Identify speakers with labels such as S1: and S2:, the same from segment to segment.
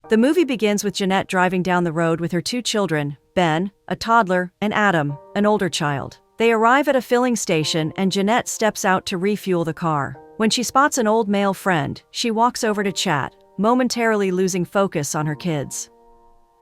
S1: The movie begins with Jeanette driving down the road with her two children, Ben, a toddler, and Adam, an older child. They arrive at a filling station and Jeanette steps out to refuel the car. When she spots an old male friend, she walks over to chat, momentarily losing focus on her kids.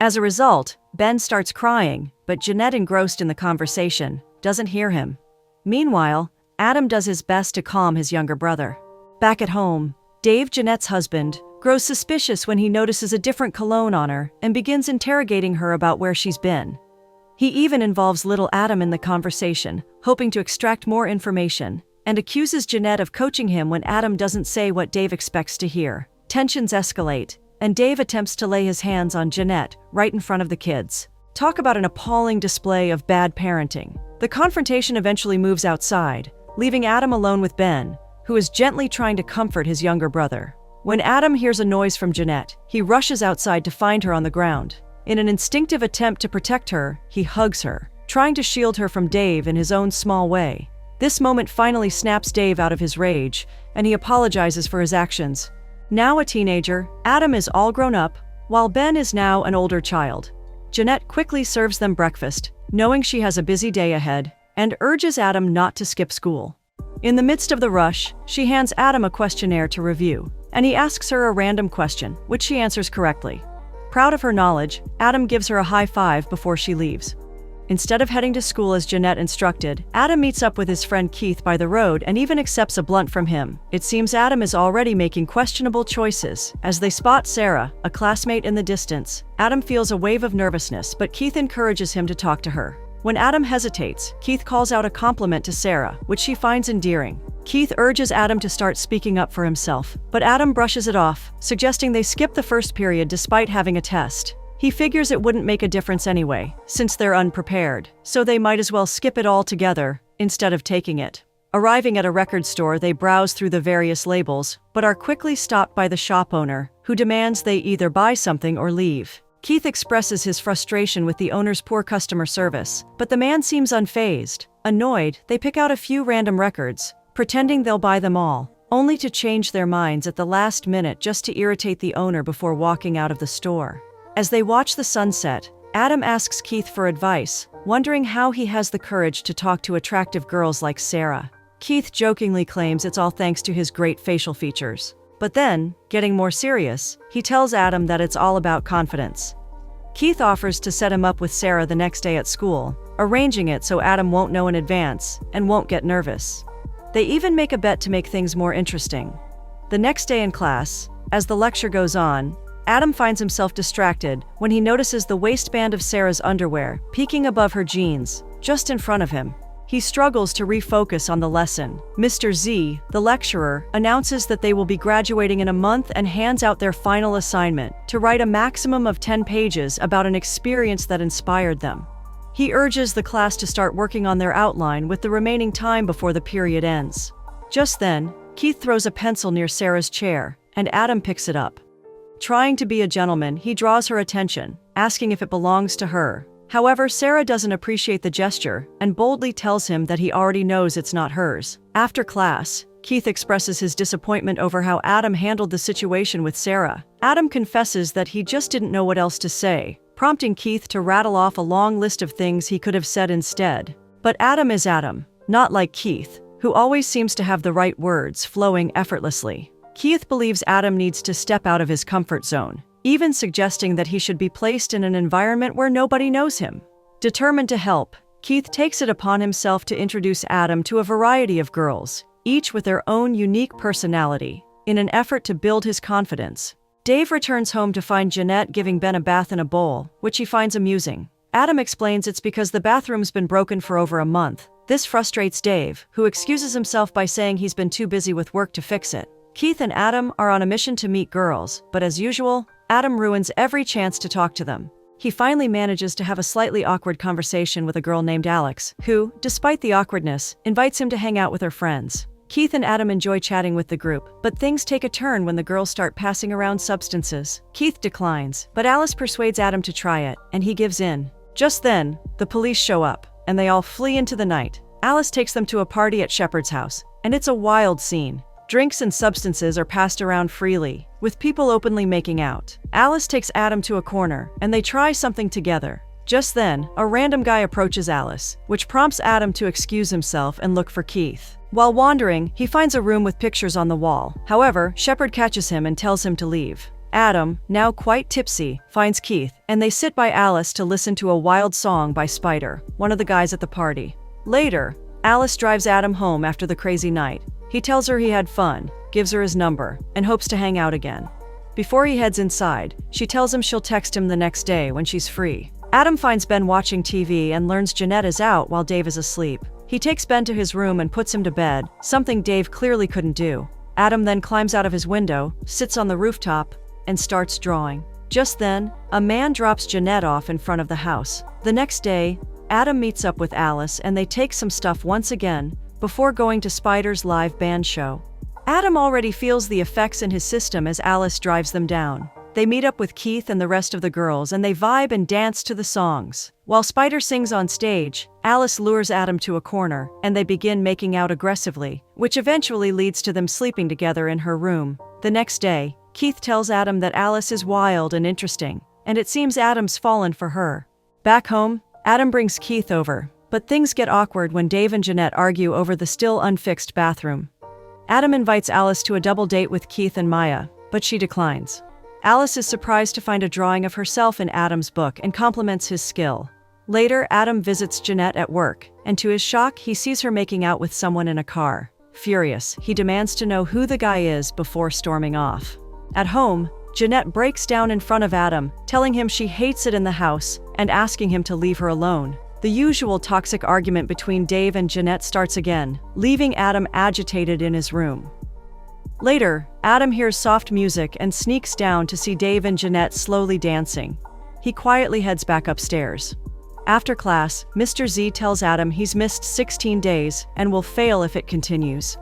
S1: As a result, Ben starts crying, but Jeanette, engrossed in the conversation, doesn't hear him. Meanwhile, Adam does his best to calm his younger brother. Back at home, Dave, Jeanette's husband, grows suspicious when he notices a different cologne on her and begins interrogating her about where she's been. He even involves little Adam in the conversation, hoping to extract more information, and accuses Jeanette of coaching him when Adam doesn't say what Dave expects to hear. Tensions escalate, and Dave attempts to lay his hands on Jeanette right in front of the kids. Talk about an appalling display of bad parenting. The confrontation eventually moves outside, leaving Adam alone with Ben, who is gently trying to comfort his younger brother. When Adam hears a noise from Jeanette, he rushes outside to find her on the ground. In an instinctive attempt to protect her, he hugs her, trying to shield her from Dave in his own small way. This moment finally snaps Dave out of his rage, and he apologizes for his actions. Now a teenager, Adam is all grown up, while Ben is now an older child. Jeanette quickly serves them breakfast, knowing she has a busy day ahead, and urges Adam not to skip school. In the midst of the rush, she hands Adam a questionnaire to review, and he asks her a random question, which she answers correctly. Proud of her knowledge, Adam gives her a high five before she leaves. Instead of heading to school as Jeanette instructed, Adam meets up with his friend Keith by the road and even accepts a blunt from him. It seems Adam is already making questionable choices. As they spot Sarah, a classmate in the distance, Adam feels a wave of nervousness, but Keith encourages him to talk to her. When Adam hesitates, Keith calls out a compliment to Sarah, which she finds endearing. Keith urges Adam to start speaking up for himself, but Adam brushes it off, suggesting they skip the first period despite having a test. He figures it wouldn't make a difference anyway, since they're unprepared, so they might as well skip it altogether, instead of taking it. Arriving at a record store, they browse through the various labels, but are quickly stopped by the shop owner, who demands they either buy something or leave. Keith expresses his frustration with the owner's poor customer service, but the man seems unfazed. Annoyed, they pick out a few random records, pretending they'll buy them all, only to change their minds at the last minute just to irritate the owner before walking out of the store. As they watch the sunset, Adam asks Keith for advice, wondering how he has the courage to talk to attractive girls like Sarah. Keith jokingly claims it's all thanks to his great facial features. But then, getting more serious, he tells Adam that it's all about confidence. Keith offers to set him up with Sarah the next day at school, arranging it so Adam won't know in advance and won't get nervous. They even make a bet to make things more interesting. The next day in class, as the lecture goes on, Adam finds himself distracted when he notices the waistband of Sarah's underwear peeking above her jeans, just in front of him. He struggles to refocus on the lesson. Mr. Z, the lecturer, announces that they will be graduating in a month and hands out their final assignment, to write a maximum of 10 pages about an experience that inspired them. He urges the class to start working on their outline with the remaining time before the period ends. Just then, Keith throws a pencil near Sarah's chair, and Adam picks it up. Trying to be a gentleman, he draws her attention, asking if it belongs to her. However, Sarah doesn't appreciate the gesture and boldly tells him that he already knows it's not hers. After class, Keith expresses his disappointment over how Adam handled the situation with Sarah. Adam confesses that he just didn't know what else to say, prompting Keith to rattle off a long list of things he could have said instead. But Adam is Adam, not like Keith, who always seems to have the right words flowing effortlessly. Keith believes Adam needs to step out of his comfort zone, even suggesting that he should be placed in an environment where nobody knows him. Determined to help, Keith takes it upon himself to introduce Adam to a variety of girls, each with their own unique personality, in an effort to build his confidence. Dave returns home to find Jeanette giving Ben a bath in a bowl, which he finds amusing. Adam explains it's because the bathroom's been broken for over a month. This frustrates Dave, who excuses himself by saying he's been too busy with work to fix it. Keith and Adam are on a mission to meet girls, but as usual, Adam ruins every chance to talk to them. He finally manages to have a slightly awkward conversation with a girl named Alex, who, despite the awkwardness, invites him to hang out with her friends. Keith and Adam enjoy chatting with the group, but things take a turn when the girls start passing around substances. Keith declines, but Alice persuades Adam to try it, and he gives in. Just then, the police show up, and they all flee into the night. Alice takes them to a party at Shepard's house, and it's a wild scene. Drinks and substances are passed around freely, with people openly making out. Alice takes Adam to a corner, and they try something together. Just then, a random guy approaches Alice, which prompts Adam to excuse himself and look for Keith. While wandering, he finds a room with pictures on the wall. However, Shepard catches him and tells him to leave. Adam, now quite tipsy, finds Keith, and they sit by Alice to listen to a wild song by Spider, one of the guys at the party. Later, Alice drives Adam home after the crazy night. He tells her he had fun, gives her his number, and hopes to hang out again. Before he heads inside, she tells him she'll text him the next day when she's free. Adam finds Ben watching TV and learns Jeanette is out while Dave is asleep. He takes Ben to his room and puts him to bed, something Dave clearly couldn't do. Adam then climbs out of his window, sits on the rooftop, and starts drawing. Just then, a man drops Jeanette off in front of the house. The next day, Adam meets up with Alice and they take some stuff once again, before going to Spider's live band show. Adam already feels the effects in his system as Alice drives them down. They meet up with Keith and the rest of the girls and they vibe and dance to the songs. While Spider sings on stage, Alice lures Adam to a corner and they begin making out aggressively, which eventually leads to them sleeping together in her room. The next day, Keith tells Adam that Alice is wild and interesting, and it seems Adam's fallen for her. Back home, Adam brings Keith over, but things get awkward when Dave and Jeanette argue over the still unfixed bathroom. Adam invites Alice to a double date with Keith and Maya, but she declines. Alice is surprised to find a drawing of herself in Adam's book and compliments his skill. Later, Adam visits Jeanette at work, and to his shock, he sees her making out with someone in a car. Furious, he demands to know who the guy is before storming off. At home, Jeanette breaks down in front of Adam, telling him she hates it in the house and asking him to leave her alone. The usual toxic argument between Dave and Jeanette starts again, leaving Adam agitated in his room. Later, Adam hears soft music and sneaks down to see Dave and Jeanette slowly dancing. He quietly heads back upstairs. After class, Mr. Z tells Adam he's missed 16 days and will fail if it continues.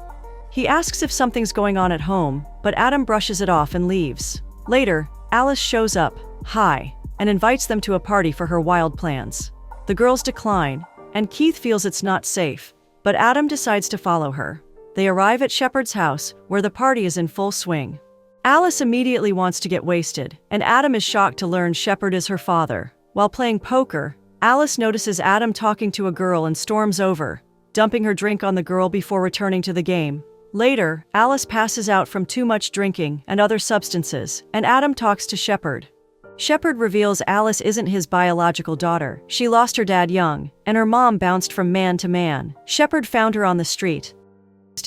S1: He asks if something's going on at home, but Adam brushes it off and leaves. Later, Alice shows up, high, and invites them to a party for her wild plans. The girls decline, and Keith feels it's not safe, but Adam decides to follow her. They arrive at Shepard's house, where the party is in full swing. Alice immediately wants to get wasted, and Adam is shocked to learn Shepard is her father. While playing poker, Alice notices Adam talking to a girl and storms over, dumping her drink on the girl before returning to the game. Later, Alice passes out from too much drinking and other substances, and Adam talks to Shepard. Shepard reveals Alice isn't his biological daughter. She lost her dad young, and her mom bounced from man to man. Shepard found her on the street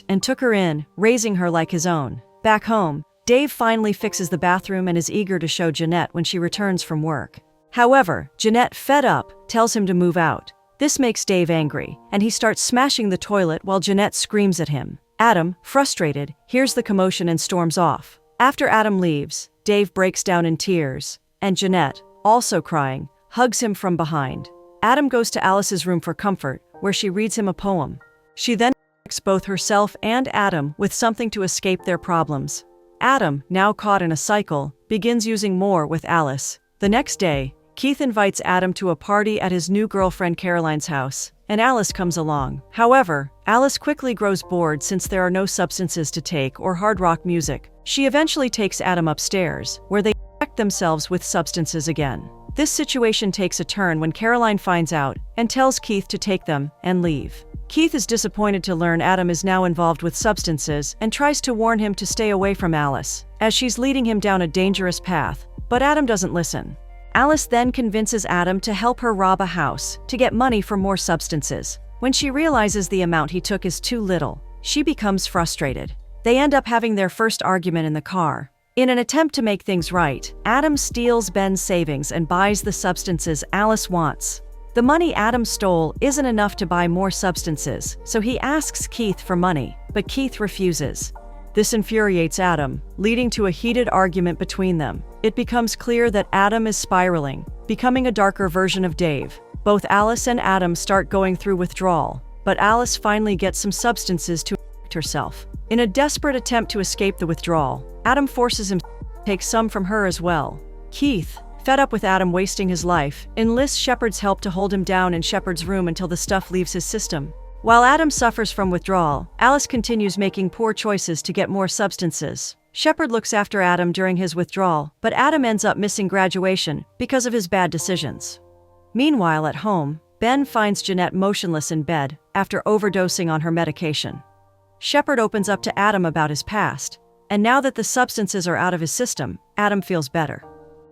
S1: and took her in, raising her like his own. Back home, Dave finally fixes the bathroom and is eager to show Jeanette when she returns from work. However, Jeanette, fed up, tells him to move out. This makes Dave angry, and he starts smashing the toilet while Jeanette screams at him. Adam, frustrated, hears the commotion and storms off. After Adam leaves, Dave breaks down in tears, and Jeanette, also crying, hugs him from behind. Adam goes to Alice's room for comfort, where she reads him a poem. She then injects both herself and Adam with something to escape their problems. Adam, now caught in a cycle, begins using more with Alice. The next day, Keith invites Adam to a party at his new girlfriend Caroline's house, and Alice comes along. However, Alice quickly grows bored since there are no substances to take or hard rock music. She eventually takes Adam upstairs, where they inject themselves with substances again. This situation takes a turn when Caroline finds out and tells Keith to take them and leave. Keith is disappointed to learn Adam is now involved with substances and tries to warn him to stay away from Alice, as she's leading him down a dangerous path, but Adam doesn't listen. Alice then convinces Adam to help her rob a house to get money for more substances. When she realizes the amount he took is too little, she becomes frustrated. They end up having their first argument in the car. In an attempt to make things right, Adam steals Ben's savings and buys the substances Alice wants. The money Adam stole isn't enough to buy more substances, so he asks Keith for money, but Keith refuses. This infuriates Adam, leading to a heated argument between them. It becomes clear that Adam is spiraling, becoming a darker version of Dave. Both Alice and Adam start going through withdrawal, but Alice finally gets some substances to inject herself. In a desperate attempt to escape the withdrawal, Adam forces him to take some from her as well. Keith, fed up with Adam wasting his life, enlists Shepard's help to hold him down in Shepard's room until the stuff leaves his system. While Adam suffers from withdrawal, Alice continues making poor choices to get more substances. Shepard looks after Adam during his withdrawal, but Adam ends up missing graduation because of his bad decisions. Meanwhile, at home, Ben finds Jeanette motionless in bed after overdosing on her medication. Shepard opens up to Adam about his past, and now that the substances are out of his system, Adam feels better.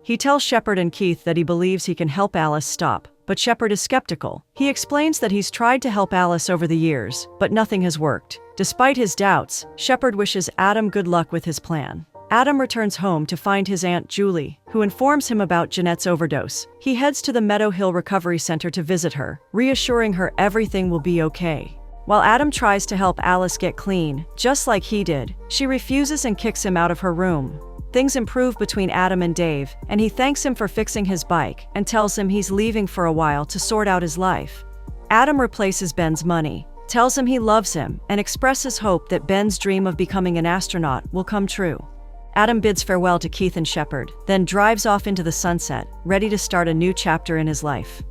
S1: He tells Shepard and Keith that he believes he can help Alice stop, but Shepard is skeptical. He explains that he's tried to help Alice over the years, but nothing has worked. Despite his doubts, Shepard wishes Adam good luck with his plan. Adam returns home to find his Aunt Julie, who informs him about Jeanette's overdose. He heads to the Meadow Hill Recovery Center to visit her, reassuring her everything will be okay. While Adam tries to help Alice get clean, just like he did, she refuses and kicks him out of her room. Things improve between Adam and Dave, and he thanks him for fixing his bike and tells him he's leaving for a while to sort out his life. Adam replaces Ben's money, tells him he loves him, and expresses hope that Ben's dream of becoming an astronaut will come true. Adam bids farewell to Keith and Shepard, then drives off into the sunset, ready to start a new chapter in his life.